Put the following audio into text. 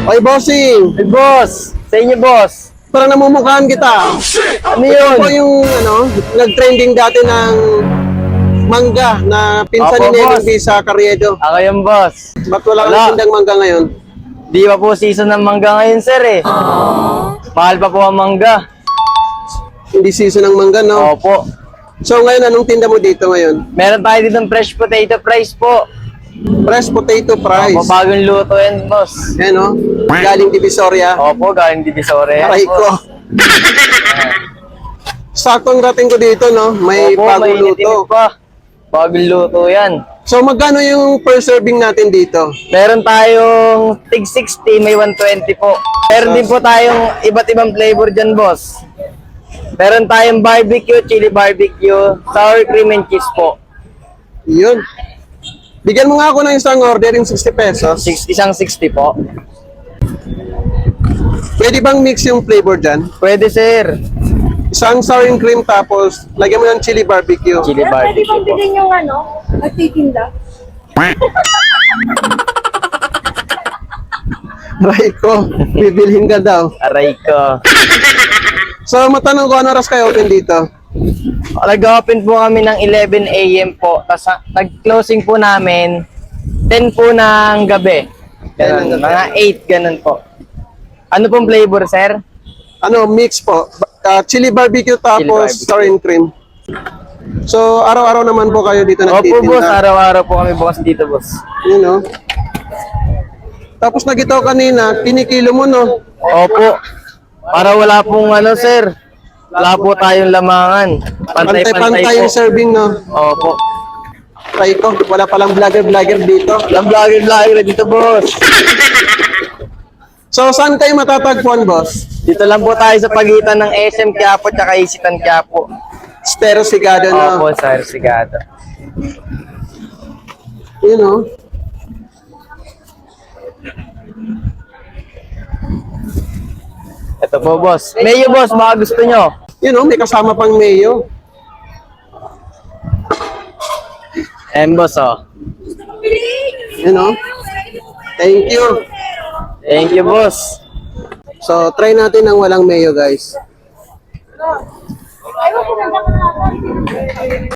Oy, bossing! Hey, boss! Sa inyo, boss! Parang namumukhaan kita. Ano Ito yun? po yung nag-trending dati ng mangga na pinsan Opo, ni Neneng boss. B sa Carriedo. Ako yung boss. Ba't wala Wala. kang tindang mangga ngayon? Di pa po season ng mangga ngayon, sir eh. Mahal pa po ang mangga. Hindi season ng mangga, no? Opo. So ngayon, anong tinda mo dito ngayon? Meron tayo dito ng fresh potato fries po. Fresh potato fries. Opo, bagong luto yan, boss. Yan, no? Galing Divisoria. Opo, galing Divisoria. Aray ko. Saktong rating ko dito, no? May Opo, bagong mainit luto. pa. Bagong luto yan. So magkano yung per serving natin dito? Meron tayong tig 60, may 120 po. Meron din po tayong iba't ibang flavor dyan, boss. Meron tayong barbecue, chili barbecue, sour cream and cheese po. Yun. Bigyan mo nga ako ng isang order yung 60 pesos. Isang 60 po. Pwede bang mix yung flavor dyan? Pwede, sir. Isang sour and cream tapos lagyan mo ng chili barbecue. Chili Pwede barbecue bang po. bilhin yung nagtitinda? Aray ko, bibilhin ka daw. Aray ko. So matanong ko, ano oras kayo open dito? Nag-open po kami ng 11 a.m. po. Tapos nag-closing po namin 10 po ng gabi. Ganun, 10 ng gabi. mga 8, ganun po. Ano pong flavor, sir? Ano, mix po. Chili barbecue tapos Chili barbecue. sour and cream. So araw-araw naman po kayo dito Opo, boss. nagtitinda. Araw-araw po kami bukas dito, boss. Yun, no? Tapos nakita ko kanina, kinikilo mo, no? Opo. Para wala pong sir. Wala po tayong lamangan. Pantay-pantay Pantay-pantay po. yung serving, no? Opo. Try ko, wala palang vlogger dito. Walang vlogger dito, boss. So saan kayo matatagpuan, boss? Dito lang po tayo sa pagitan ng SM Quiapo at Isitan Quiapo. Estero Sigado, no? Opo, sa Sigado. Yun, no? Ito po, boss. Mayo, boss. Baka gusto nyo. Yun, no? May kasama pang mayo. Boss, oh. Yun, no? Thank you. Thank you, boss. So, try natin ng walang mayo, guys. Ayaw ko nanda ka natin.